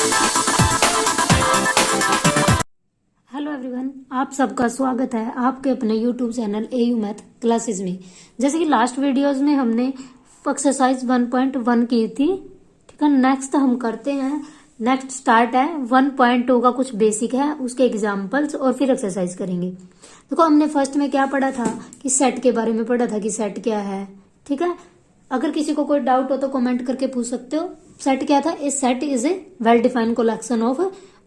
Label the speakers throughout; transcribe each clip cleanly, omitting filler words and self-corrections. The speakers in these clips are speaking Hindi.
Speaker 1: हेलो एवरीवन, आप सबका स्वागत है आपके अपने YouTube channel AU math classes में। जैसे कि लास्ट वीडियोस में हमने एक्सरसाइज 1.1 की थी, ठीक है। नेक्स्ट हम करते हैं, नेक्स्ट स्टार्ट है 1.2 का, कुछ बेसिक है, उसके एग्जांपल्स और फिर एक्सरसाइज करेंगे। देखो, हमने फर्स्ट में क्या पढ़ा था कि सेट के बारे में पढ़ा था कि सेट क्या है, ठीक है। अगर किसी को कोई डाउट हो तो कमेंट करके पूछ सकते हो। सेट क्या था? A set is a well defined collection of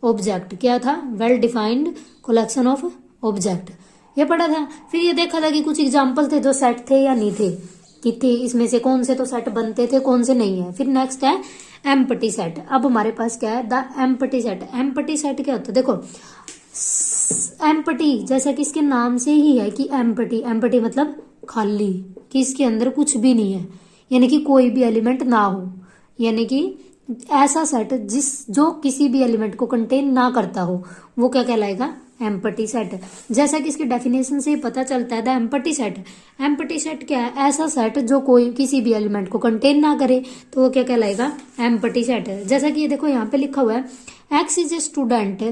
Speaker 1: object. क्या था? Well defined collection of object, ये पढ़ा था। फिर ये देखा था कि कुछ एग्जांपल थे जो सेट थे या नहीं थे, कि थे इसमें से कौन से तो सेट बनते थे, कौन से नहीं है। फिर नेक्स्ट है एम्प्टी सेट। अब हमारे पास क्या है? The empty set. Empty set क्या होता है? देखो, एम्प्टी जैसा कि इसके नाम से ही है कि एम्प्टी, एम्प्टी मतलब खाली, कि इसके अंदर कुछ भी नहीं है, यानी कि कोई भी एलिमेंट ना हो, यानी कि ऐसा सेट जो किसी भी एलिमेंट को कंटेन ना करता हो, वो क्या कहलाएगा? Empty set. जैसा कि इसकी डेफिनेशन से पता चलता है, the empty set. Empty set क्या है? ऐसा सेट जो कोई किसी भी एलिमेंट को कंटेन ना करे, तो वो क्या कहलाएगा? Empty set. जैसा कि ये देखो, यहाँ पे लिखा हुआ है, x is a student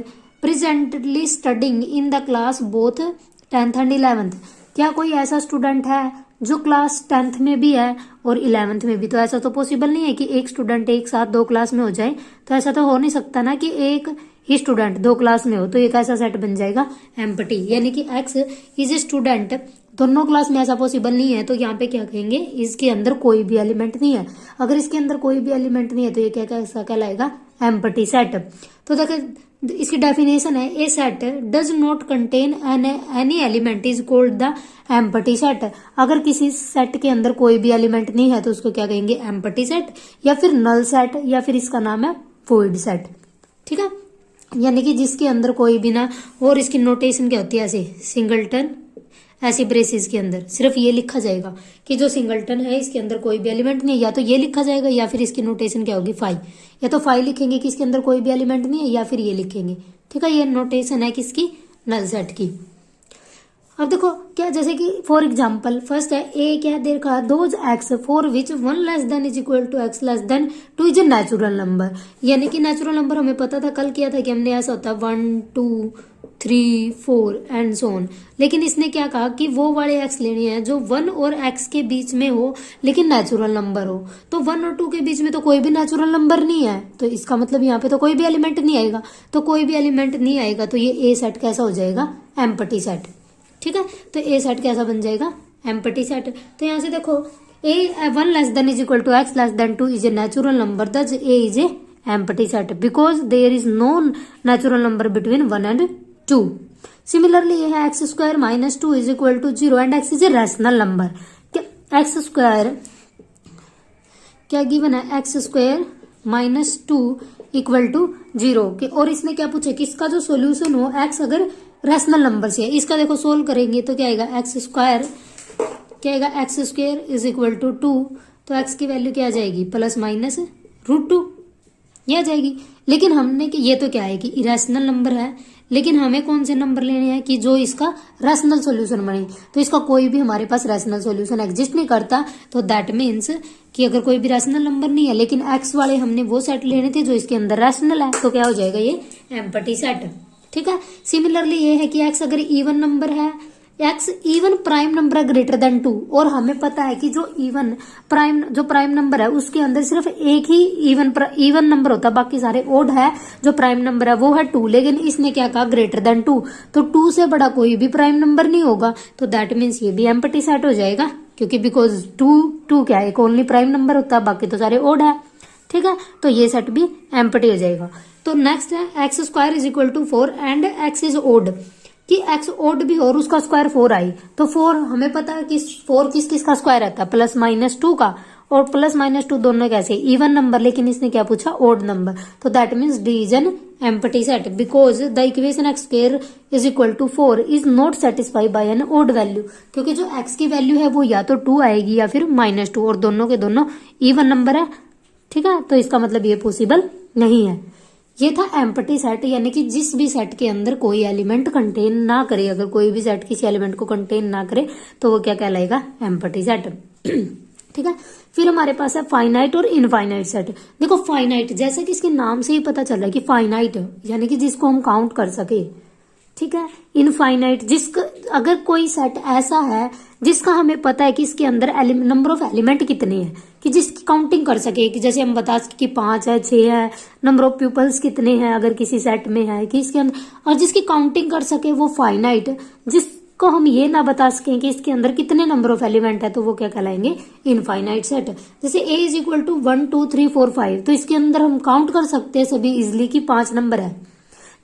Speaker 1: presently studying in the class both 10th and 11th। क्या कोई ऐसा स्टूडेंट है जो क्लास 10th में भी है और 11th में भी? तो ऐसा तो पॉसिबल नहीं है कि एक स्टूडेंट एक साथ दो क्लास में हो जाए, तो ऐसा तो हो नहीं सकता ना कि एक ही स्टूडेंट दो क्लास में हो, तो ये कैसा सेट बन जाएगा? एम्प्टी। यानी कि एक्स इज ए स्टूडेंट दोनों क्लास में, ऐसा पॉसिबल नहीं है, तो यहाँ पे क्या कहेंगे? इसके अंदर कोई भी एलिमेंट नहीं है। अगर इसके अंदर कोई भी एलिमेंट नहीं है तो ये क्या कैसा कहलाएगा? Empty set. तो देखो, इसकी डेफिनेशन है, a set does not contain any element is called the empty set. अगर किसी सेट के अंदर कोई भी एलिमेंट नहीं है तो उसको क्या कहेंगे? एम्प्टी सेट, या फिर नल सेट, या फिर इसका नाम है वॉइड सेट, ठीक है। यानी कि जिसके अंदर कोई भी ना, और इसकी नोटेशन क्या होती है? ऐसे सिंगलटन, ऐसी ब्रेसेस के अंदर सिर्फ ये लिखा जाएगा कि जो सिंगलटन है इसके अंदर कोई भी एलिमेंट नहीं है, या तो ये लिखा जाएगा या फिर इसकी नोटेशन क्या होगी? फाई। या तो फाई लिखेंगे कि इसके अंदर कोई भी एलिमेंट नहीं है, या फिर ये लिखेंगे, ठीक है। ये नोटेशन है किसकी? नल सेट की। अब देखो क्या, जैसे कि फॉर एग्जाम्पल फर्स्ट है ए, क्या देर का those x for which 1 less than is equal to x less than 2 is a natural number. यानी कि नेचुरल नंबर हमें पता था, कल किया था कि हमने ऐसा होता है 1 2 3 4 एंड सो ऑन। लेकिन इसने क्या कहा कि वो वाले एक्स लेने हैं जो 1 और एक्स के बीच में हो लेकिन नेचुरल नंबर हो। तो 1 और 2 के बीच में तो कोई भी नेचुरल नंबर नहीं है, तो इसका मतलब यहाँ पे तो कोई भी एलिमेंट नहीं आएगा। तो कोई भी एलिमेंट नहीं आएगा तो ये ए सेट कैसा हो जाएगा? एम्प्टी सेट, ठीक है। तो ए सेट कैसा बन जाएगा? Empty set. तो यहाँ से देखो, A 1 less than is equal to x less than 2 is a natural number, thus A is a empty set because there is no natural number between 1 and 2। Similarly ये है x square minus 2 is equal to 0 and x is a rational number. X square क्या गिवन है? X square minus 2 equal to 0 के, और इसने क्या पूछा कि इसका जो सोल्यूशन हो एक्स अगर रैशनल नंबर से है। इसका देखो सोल्व करेंगे तो क्या आएगा? एक्स स्क्वायर क्या आएगा? X square is equal to 2, तो एक्स की वैल्यू क्या आ जाएगी? प्लस माइनस √2, ये आ जाएगी। लेकिन हमने कि ये तो क्या है कि इरेशनल नंबर है, लेकिन हमें कौन से नंबर लेने हैं कि जो इसका रैशनल सॉल्यूशन बने। तो इसका कोई भी हमारे पास रैशनल सॉल्यूशन एग्जिस्ट नहीं करता, तो दैट मीन्स कि अगर कोई भी रैशनल नंबर नहीं है लेकिन एक्स वाले हमने वो सेट लेने थे जो इसके अंदर रैशनल है, तो क्या हो जाएगा? ये एम्प्टी सेट, ठीक है। सिमिलरली ये है कि एक्स अगर इवन नंबर है, एक्स इवन प्राइम नंबर है ग्रेटर देन 2, और हमें पता है कि जो प्राइम नंबर है उसके अंदर सिर्फ एक ही इवन नंबर होता है, बाकी सारे ओड है। जो प्राइम नंबर है वो है 2, लेकिन इसने क्या कहा? ग्रेटर देन 2, तो 2 से बड़ा कोई भी प्राइम नंबर नहीं होगा, तो दैट मीन्स ये भी एम्प्टी सेट हो जाएगा, क्योंकि बिकॉज 2 क्या है? एक ओनली प्राइम नंबर होता है, बाकी तो सारे ओड है, ठीक है। तो ये सेट भी एम्प्टी हो जाएगा। तो नेक्स्ट है x square is equal to 4 and x is odd, कि एक्स ओड भी और उसका स्क्वायर 4 आई, तो 4 हमें पता है कि 4 किस का स्क्वायर रहता है? प्लस माइनस 2 का, और प्लस माइनस 2 दोनों कैसे? इवन नंबर, लेकिन इसने क्या पूछा? Odd number. तो that means D is an empty set because the equation X square is equal to 4 is not satisfied by an odd value, क्योंकि जो एक्स की वैल्यू है वो या तो 2 आएगी या फिर -2, और दोनों के दोनों इवन नंबर है, ठीक है। तो इसका मतलब ये पॉसिबल नहीं है। ये था एम्प्टी सेट, यानी कि जिस भी सेट के अंदर कोई एलिमेंट कंटेन ना करे, अगर कोई भी सेट किसी एलिमेंट को कंटेन ना करे तो वो क्या कहलाएगा? एम्प्टी सेट, ठीक है। फिर हमारे पास है फाइनाइट और इनफाइनाइट सेट। देखो फाइनाइट जैसे कि इसके नाम से ही पता चल रहा है कि फाइनाइट यानी कि जिसको हम काउंट कर सके, ठीक है। इनफाइनाइट जिसका अगर कोई सेट ऐसा है जिसका हमें पता है कि इसके अंदर नंबर ऑफ एलिमेंट कितने हैं, कि जिसकी काउंटिंग कर सके, कि जैसे हम बता सके कि 5 है 6 है, नंबर ऑफ पीपल्स कितने हैं अगर किसी सेट में है, कि इसके अंदर, और जिसकी काउंटिंग कर सके वो फाइनाइट। जिसको हम ये ना बता सकें कि इसके अंदर कितने नंबर ऑफ एलिमेंट है तो वो क्या कहलाएंगे, इनफाइनाइट सेट। जैसे a इज इक्वल टू 1 2 3 4 5, तो इसके अंदर हम काउंट कर सकते हैं सभी इजिली की 5 नंबर है।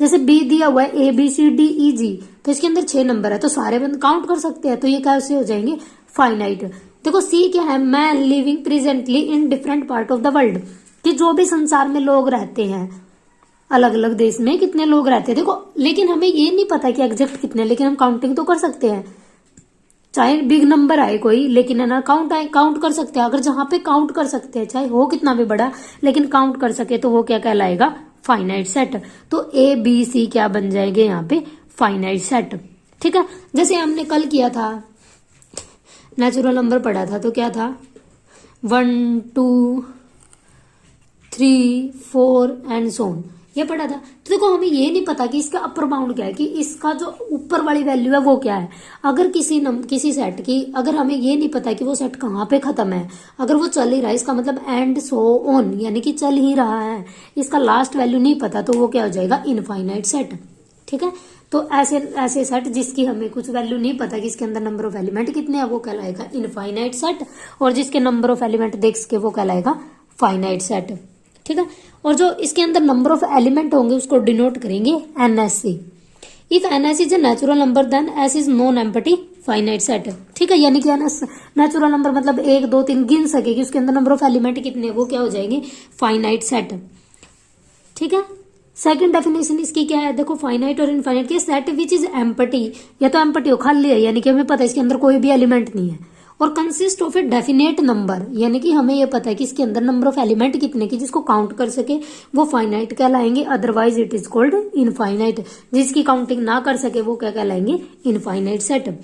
Speaker 1: जैसे बी दिया हुआ है A B C D E जी, तो इसके अंदर 6 नंबर है, तो सारे बंद काउंट कर सकते हैं, तो ये कैसे हो जाएंगे, फाइनाइट। देखो सी क्या है, man living presently in different part of the world, कि जो भी संसार में लोग रहते हैं, अलग अलग देश में कितने लोग रहते हैं। देखो लेकिन हमें ये नहीं पता कि एग्जैक्ट कितने, लेकिन हम काउंटिंग तो कर सकते हैं, चाहे बिग नंबर आए कोई, लेकिन है ना काउंट कर सकते हैं। अगर जहां पे काउंट कर सकते हैं चाहे हो कितना भी बड़ा, लेकिन काउंट कर सके तो वो क्या कहलाएगा, फाइनाइट सेट। तो ए बी सी क्या बन जाएंगे यहाँ पे, फाइनाइट सेट, ठीक है। जैसे हमने कल किया था, नेचुरल नंबर पढ़ा था, तो क्या था 1 2 3 4 एंड सो ऑन, ये पढ़ा था। तो देखो हमें ये नहीं पता कि इसका अपर बाउंड क्या है, कि इसका जो ऊपर वाली वैल्यू है वो क्या है। अगर किसी सेट की, अगर हमें ये नहीं पता कि वो सेट कहाँ पे खत्म है, अगर वो चल ही रहा है, इसका मतलब एंड सो ऑन यानी कि चल ही रहा है, इसका लास्ट वैल्यू नहीं पता, तो वो क्या हो जाएगा, इनफाइनाइट सेट, ठीक है। तो ऐसे सेट जिसकी हमें कुछ वैल्यू नहीं पता कि इसके अंदर नंबर ऑफ एलिमेंट कितने हैं, वो कहलाएगा इनफाइनाइट सेट, और जिसके नंबर ऑफ एलिमेंट देख सके वो कहलाएगा फाइनाइट सेट, ठीक है। और जो इसके अंदर नंबर ऑफ एलिमेंट होंगे उसको डिनोट करेंगे एनएस से। If NS is a natural number then S is non empty finite set, ठीक है। यानी कि एनएस नेचुरल नंबर मतलब 1 2 3 गिन सके कि उसके अंदर नंबर ऑफ एलिमेंट कितने, वो क्या हो जाएंगे, फाइनाइट सेट, ठीक है। सेकंड डेफिनेशन इसकी क्या है, देखो फाइनाइट और इनफाइनाइट की, सेट विच इज एम्प्टी, या तो एम्प्टी हो खाली है यानी कि हमें पता है इसके अंदर कोई भी एलिमेंट नहीं है, और consist of a definite number, यानी कि हमें ये पता है कि इसके अंदर नंबर ऑफ एलिमेंट कितने की जिसको काउंट कर सके वो फाइनाइट कहलाएंगे, otherwise it is called infinite. जिसकी काउंटिंग ना कर सके वो क्या कहलाएंगे, इनफाइनाइट सेट।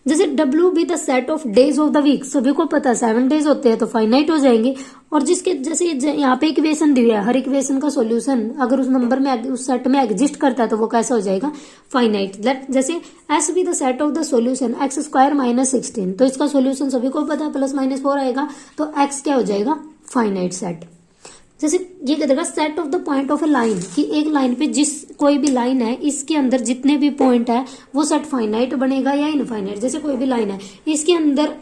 Speaker 1: जैसे W be the set of days of the week, सभी को पता 7 डेज होते हैं, तो फाइनाइट हो जाएंगे। और जिसके जैसे यहाँ पे इक्वेशन दी हुई है, हर इक्वेशन का सॉल्यूशन अगर उस नंबर में उस सेट में एग्जिस्ट करता है तो वो कैसा हो जाएगा, फाइनाइट। जैसे S B the set of the solution x square minus 16, तो इसका सॉल्यूशन सभी को पता है प्लस माइनस 4 आएगा, तो एक्स क्या हो जाएगा, फाइनाइट सेट। जैसे ये कह देगा set of the point of A line, कि एक लाइन पे जिस कोई भी लाइन है इसके अंदर जितने भी पॉइंट है वो सेट फाइनाइट बनेगा या इनफाइनाइट। जैसे कोई भी लाइन है इसके अंदर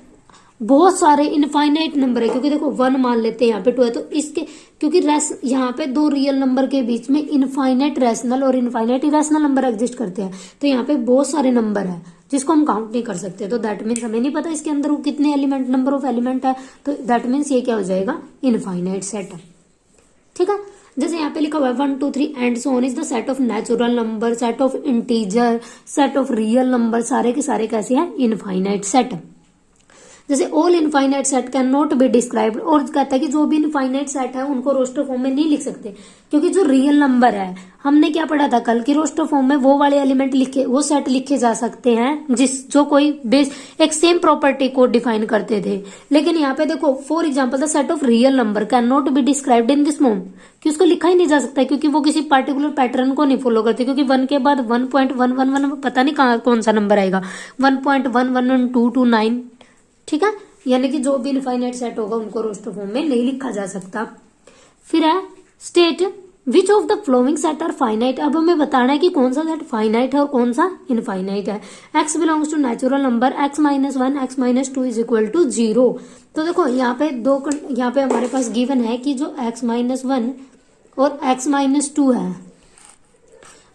Speaker 1: बहुत सारे इनफाइनाइट नंबर है, क्योंकि देखो 1 मान लेते हैं, यहाँ पे 2 है, तो इसके क्योंकि यहाँ पे 2 रियल नंबर के बीच में इनफाइनाइट रैशनल और इनफाइनाइट इरेशनल नंबर एग्जिस्ट करते हैं, तो यहाँ पे बहुत सारे नंबर है जिसको हम काउंट नहीं कर सकते, तो दैट मीन्स हमें नहीं पता इसके अंदर वो कितने एलिमेंट नंबर ऑफ एलिमेंट है, तो दैट मीन्स ये क्या हो जाएगा, इनफाइनाइट सेट, ठीक है। जैसे यहाँ पे लिखा हुआ है 1 2 3 and so on is the set of natural number, set of integer, set of real number, सारे के सारे कैसे हैं, इनफाइनाइट सेट। जैसे all infinite set can not be described, और कहता है कि जो भी इनफाइनाइट सेट है उनको रोस्टर फॉर्म में नहीं लिख सकते, क्योंकि जो रियल नंबर है, हमने क्या पढ़ा था कल की, रोस्टर फॉर्म में वो वाले एलिमेंट लिखे, वो सेट लिखे जा सकते हैं जो कोई बेस एक सेम प्रॉपर्टी को डिफाइन करते थे। लेकिन यहाँ पे देखो for example the set of real number can not be described in this form, कि उसको लिखा ही नहीं जा सकता, क्योंकि वो किसी पार्टिकुलर पैटर्न को नहीं फॉलो करते, क्योंकि 1 के बाद 1.111 पता नहीं कहाँ कौन सा नंबर आएगा, 1.11229, ठीक है। यानी कि जो भी इनफाइनाइट सेट होगा उनको रोस्टर फॉर्म में नहीं लिखा जा सकता। फिर है state which of the following set are finite, अब हमें बताना है कि कौन सा सेट फाइनाइट है और कौन सा इनफाइनाइट है। X belongs to natural number x minus 1 x minus 2 is equal to 0। तो देखो यहाँ पे यहाँ पे हमारे पास गिवन है कि जो x माइनस 1 और x माइनस 2 है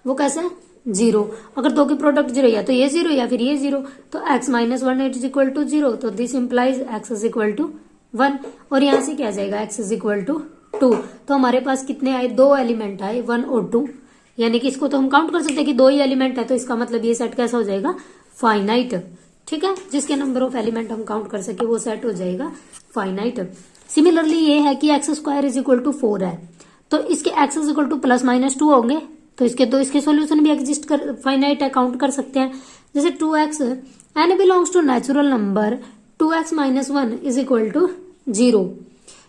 Speaker 1: वो कैसा है, 0। अगर दो की प्रोडक्ट 0 या तो ये 0 या फिर ये 0, तो x minus 1 is equal to 0, तो this implies x is equal to 1, और यहाँ से क्या आ जाएगा x इज इक्वल टू 2। तो हमारे पास कितने आए, 2 एलिमेंट आए 1 और 2, यानी कि इसको तो हम काउंट कर सकते हैं कि 2 ही एलिमेंट है, तो इसका मतलब ये सेट कैसा हो जाएगा, फाइनाइट, ठीक है। जिसके नंबर ऑफ एलिमेंट हम काउंट कर सके वो सेट हो जाएगा फाइनाइट। सिमिलरली ये है कि x square is equal to 4 है, तो इसके x is equal to plus minus 2 होंगे, तो इसके सॉल्यूशन भी एग्जिस्ट कर फाइनाइट है, काउंट कर सकते हैं। जैसे 2x n belongs to natural number 2x minus 1 is equal to 0।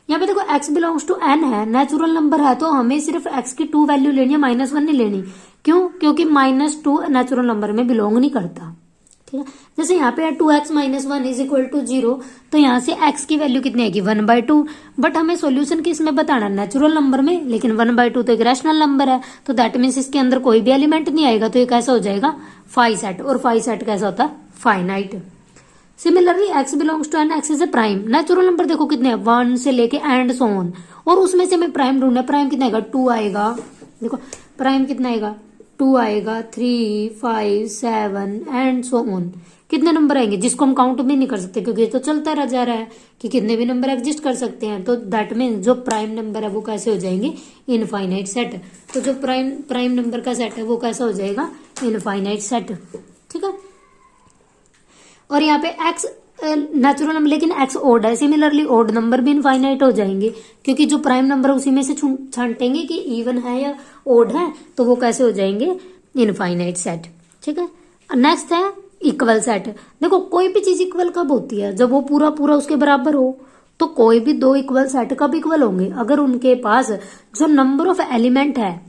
Speaker 1: यहाँ पे देखो x बिलोंग्स टू n है, नेचुरल नंबर है, तो हमें सिर्फ x की 2 वैल्यू लेनी है, -1 नहीं लेनी। क्यों? क्योंकि -2 नेचुरल नंबर में बिलोंग नहीं करता। ठीक है, जैसे यहाँ पे 2x minus 1 is equal to 0, तो यहाँ से x की वैल्यू कितनी आएगी 1/2। बट हमें सॉल्यूशन किस में बताना, नेचुरल नंबर में, लेकिन 1/2 तो एक रैशनल नंबर है, तो दैट मीन्स इसके अंदर कोई भी एलिमेंट नहीं आएगा, तो ये कैसा हो जाएगा फाई सेट। और फाई सेट कैसा होता है, finite. Similarly x belongs to n, x is a prime. Natural number देखो कितने हैं, 1 से लेके एंड सो ऑन, और उसमें से हमें प्राइम ढूंढना है। प्राइम कितना आएगा, 2 आएगा। देखो प्राइम कितना आएगा, 2 आएगा, 3, 5, 7 एंड सो ऑन। कितने नंबर आएंगे जिसको हम काउंट भी नहीं कर सकते, क्योंकि ये तो चलता रह जा रहा है कि कितने भी नंबर एग्जिस्ट कर सकते हैं। तो दैट मीन जो प्राइम नंबर है वो कैसे हो जाएंगे, इनफाइनाइट सेट। तो जो प्राइम नंबर का सेट है वो कैसा हो जाएगा, इनफाइनाइट सेट। ठीक है, और यहाँ पे x नेचुरल नंबर, लेकिन x ओड है, सिमिलरली ओड नंबर भी इनफाइनाइट हो जाएंगे, क्योंकि जो प्राइम नंबर उसी में से छांटेंगे कि इवन है या ओड है, तो वो कैसे हो जाएंगे, इनफाइनाइट सेट। ठीक है, नेक्स्ट है इक्वल सेट। देखो कोई भी चीज इक्वल कब होती है, जब वो पूरा पूरा उसके बराबर हो। तो कोई भी दो इक्वल सेट कब इक्वल होंगे, अगर उनके पास जो नंबर ऑफ एलिमेंट है,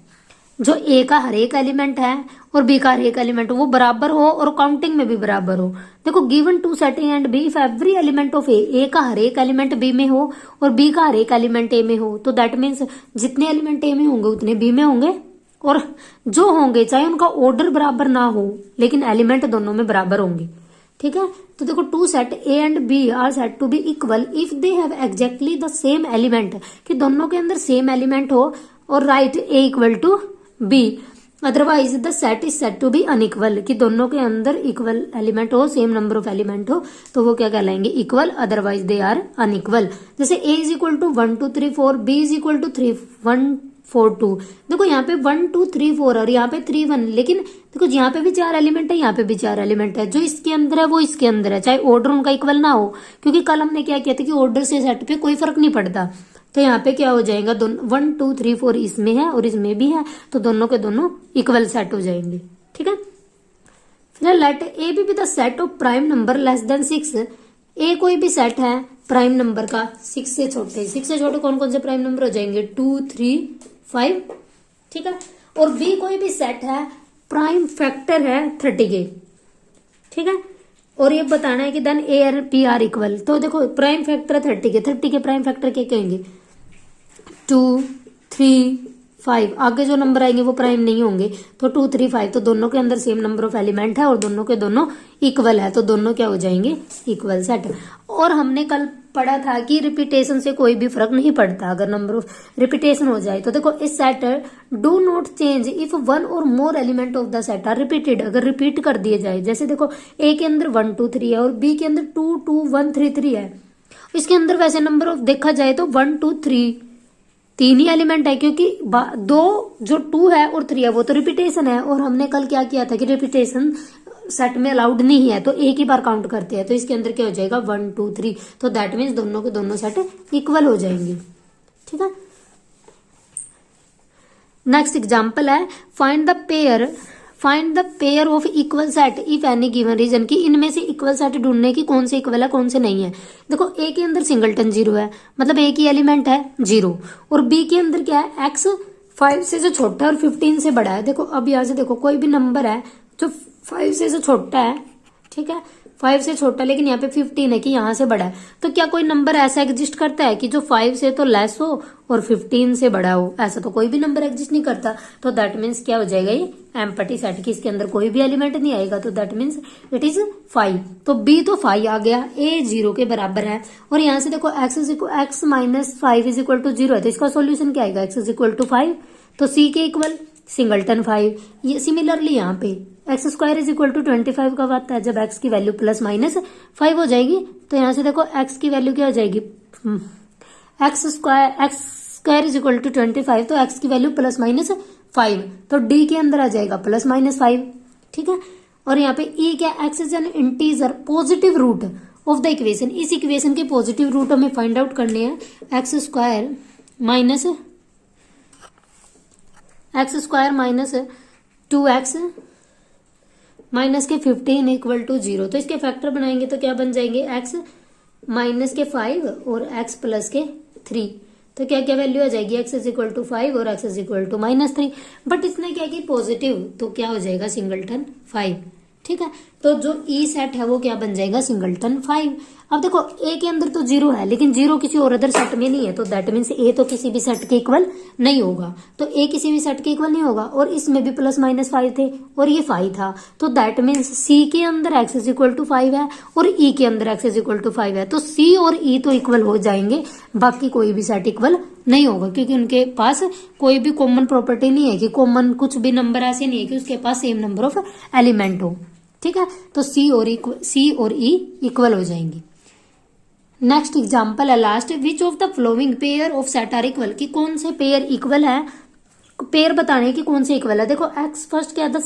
Speaker 1: जो ए का हर एक एलिमेंट है और बी का हर एक एलिमेंट वो बराबर हो और काउंटिंग में भी बराबर हो। देखो given two set A and B, if every element of A का हर एक एलिमेंट बी में हो और बी का हर एक एलिमेंट ए में हो, तो दैट मीन्स जितने एलिमेंट ए में होंगे उतने बी में होंगे, और जो होंगे चाहे उनका ऑर्डर बराबर ना हो, लेकिन एलिमेंट दोनों में बराबर होंगे। ठीक है, तो देखो two set A and B are set to be equal if they have exactly the same element, कि दोनों के अंदर सेम एलिमेंट हो, और right A equal to B, otherwise the set is set to be unequal, कि दोनों के अंदर इक्वल एलिमेंट हो, सेम नंबर ऑफ एलिमेंट हो, तो वो क्या कहलाएंगे, equal, otherwise they are unequal. जैसे a is equal to 1 2 3 4, b is equal to 3 1 4 2। देखो यहाँ पे 1 2 3 4 और यहाँ पे 3 1, लेकिन देखो यहाँ पे भी 4 एलिमेंट है, यहाँ पे भी 4 एलिमेंट है, जो इसके अंदर है वो इसके अंदर है, चाहे ऑर्डर उनका इक्वल ना हो, क्योंकि कल हमने क्या किया था कि ऑर्डर से सेट पे कोई फर्क नहीं पड़ता। तो यहाँ पे क्या हो जाएगा, 1 2 3 4 इसमें है और इसमें भी है, तो दोनों के दोनों इक्वल सेट हो जाएंगे। ठीक है, फिर let A B the set of prime number less than 6। A कोई भी सेट है प्राइम नंबर का 6 से छोटे, 6 से छोटे कौन कौन से प्राइम नंबर हो जाएंगे, 2 3 5। ठीक है, और बी कोई भी सेट है प्राइम फैक्टर है 30 के। ठीक है, और ये बताना है कि देन ए और बी आर इक्वल। तो देखो प्राइम फैक्टर 30 के, 30 के प्राइम फैक्टर क्या कहेंगे, 2 3 5, आगे जो नंबर आएंगे वो प्राइम नहीं होंगे, तो 2 3 5, तो दोनों के अंदर सेम नंबर ऑफ एलिमेंट है और दोनों के दोनों इक्वल है, तो दोनों क्या हो जाएंगे, इक्वल सेट। और हमने कल पढ़ा था कि रिपीटेशन से कोई भी फर्क नहीं पड़ता, अगर नंबर ऑफ रिपीटेशन हो जाए। तो देखो इस set do not change if one और more element of the set are repeated, अगर रिपीट कर दिए जाए, जैसे देखो ए के अंदर 1 2 3 है और बी के अंदर 2 2 1 3 3 है, इसके अंदर वैसे नंबर ऑफ देखा जाए तो 1 2 3 तीन ही एलिमेंट है, क्योंकि दो जो 2 है और 3 है वो तो रिपीटेशन है, और हमने कल क्या किया था कि रिपीटेशन सेट में अलाउड नहीं है, तो एक ही बार काउंट करते हैं, तो इसके अंदर क्या हो जाएगा 1 2 3, तो दैट मीन्स दोनों के दोनों सेट इक्वल हो जाएंगे। ठीक है, नेक्स्ट एग्जांपल है find the pair of equal set if any given reason, की इनमें से इक्वल सेट ढूंढने की कौन से इक्वल है कौन से नहीं है। देखो ए के अंदर सिंगलटन 0 है, मतलब ए की एलिमेंट है 0, और बी के अंदर क्या है, x 5 से जो छोटा और 15 से बड़ा है। देखो अब यहाँ से देखो कोई भी नंबर है जो 5 से जो छोटा है, ठीक है 5 से छोटा, लेकिन यहाँ पे 15 है कि यहाँ से बड़ा है, तो क्या कोई नंबर ऐसा एग्जिस्ट करता है कि जो 5 से तो लेस हो और 15 से बड़ा हो, ऐसा तो कोई भी नंबर एग्जिस्ट नहीं करता। तो दैट मीन्स क्या हो जाएगा, ये एम्प्टी सेट, की इसके अंदर कोई भी एलिमेंट नहीं आएगा, तो दैट मीन्स इट इज 5। तो बी तो 5 आ गया, ए 0 के बराबर है, और यहाँ से देखो x minus 5 is equal to 0 है, तो इसका सोल्यूशन क्या आएगा, x इज इक्वल टू 5, तो सी के इक्वल सिंगलटन 5। ये सिमिलरली यहाँ पे x square is equal to 25 कब आता है, जब x की वैल्यू प्लस माइनस 5 हो जाएगी। तो यहाँ से देखो x की वैल्यू क्या हो जाएगी, x square is equal to 25, तो x की वैल्यू प्लस माइनस 5, तो d के अंदर आ जाएगा प्लस माइनस 5। ठीक है, और यहाँ पे e क्या, x is an integer positive root of the equation, इस इक्वेशन के पॉजिटिव रूट हमें फाइंड आउट करने हैं। X square minus 2x minus के 15 इक्वल टू 0, तो इसके फैक्टर बनाएंगे तो क्या बन जाएंगे, x माइनस के 5 और x प्लस के 3। तो क्या क्या वैल्यू आ जाएगी, x इज इक्वल टू 5 और x is equal to -3। But इसने क्या की पॉजिटिव, तो क्या हो जाएगा सिंगलटन 5। ठीक है, तो जो ई सेट है वो क्या बन जाएगा सिंगलटन 5। अब देखो ए के अंदर तो 0 है, लेकिन 0 किसी और अदर सेट में नहीं है, तो दैट मीन्स ए तो किसी भी सेट के इक्वल नहीं होगा। तो ए किसी भी सेट के इक्वल नहीं होगा, और इसमें भी +-5 थे और ये 5 था, तो दैट मीन्स सी के अंदर x इज इक्वल टू 5 है और ई के अंदर x इज इक्वल टू 5 है। तो सी और ई तो इक्वल हो जाएंगे, बाकी कोई भी सेट इक्वल नहीं होगा, क्योंकि उनके पास कोई भी कॉमन प्रॉपर्टी नहीं है कि कॉमन कुछ भी नंबर ऐसे नहीं है कि उसके पास सेम नंबर ऑफ एलिमेंट हो। ठीक है, तो सी और ई इक्वल हो जाएंगे। नेक्स्ट एग्जांपल है last, which of the following pair of set are equal, कि कौन से पेयर इक्वल है, पेयर बताने की कौन से इक्वल है। देखो एक्स फर्स्ट क्या, the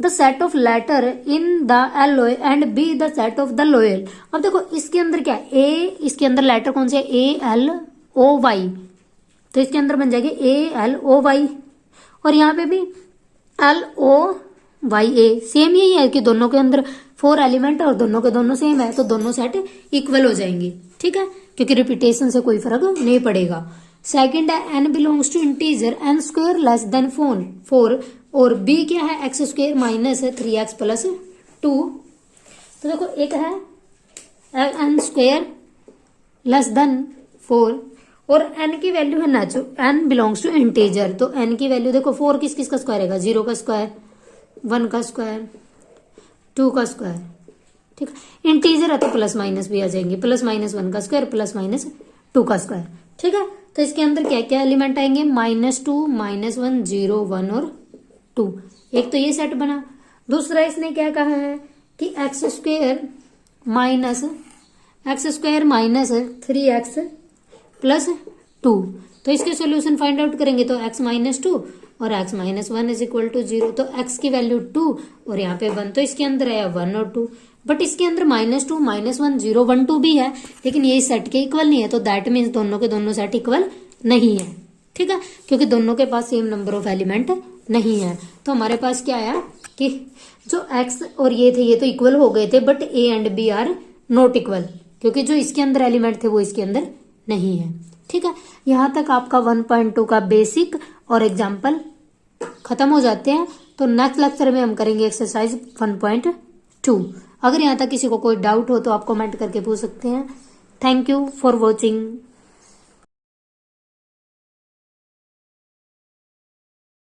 Speaker 1: set of letter in the alloy and B the set of the loyal. अब देखो इसके अंदर क्या है, ए, इसके अंदर लेटर कौन से है, ALOY, तो इसके अंदर बन जाएगी ALOY, और यहाँ पे भी LOYA। सेम यही है कि दोनों के अंदर 4 एलिमेंट और दोनों के दोनों सेम है, तो दोनों सेट इक्वल हो जाएंगे। ठीक है, क्योंकि रिपीटेशन से कोई फर्क नहीं पड़ेगा। सेकंड है n belongs to integer n square less than 4, और b क्या है, x square minus 3x plus 2। तो देखो एक है n स्क्वायर लेस देन 4 और n की वैल्यू है natural, n belongs to integer, तो n की वैल्यू देखो 4 किस किस का स्क्वायर रहेगा, 0 का स्क्वायर, 1 का स्क्वायर, 2 का स्क्वायर। ठीक है, इंटीजर है तो प्लस माइनस भी आ जाएंगे, +-1 का स्क्वायर +-2 का स्क्वायर। ठीक है, तो इसके अंदर क्या क्या एलिमेंट आएंगे, -2, -1, 0, 1 और 2। एक तो ये सेट बना। दूसरा इसने क्या कहा है कि x square minus 3x plus 2, तो इसके सॉल्यूशन फाइंड आउट करेंगे, तो x -2 और x -1 इज इक्वल टू 0, तो x की वैल्यू 2 और यहाँ पे 1, तो इसके अंदर है 1 और 2। बट इसके अंदर -2, -1, 0, 1, 2 भी है, लेकिन ये सेट के इक्वल नहीं है, तो दैट मीन्स दोनों के दोनों सेट इक्वल नहीं है। ठीक है, क्योंकि दोनों के पास सेम नंबर ऑफ एलिमेंट नहीं है। तो हमारे पास क्या आया कि जो x और ये थे ये तो इक्वल हो गए थे, but a and b are not equal, क्योंकि जो इसके अंदर एलिमेंट थे वो इसके अंदर नहीं है। ठीक है, यहाँ तक आपका 1.2 का बेसिक और एग्जाम्पल खत्म हो जाते हैं। तो नेक्स्ट लेक्चर में हम करेंगे एक्सरसाइज 1.2। अगर यहाँ तक किसी को कोई डाउट हो तो आप कमेंट करके पूछ सकते हैं। Thank you for watching.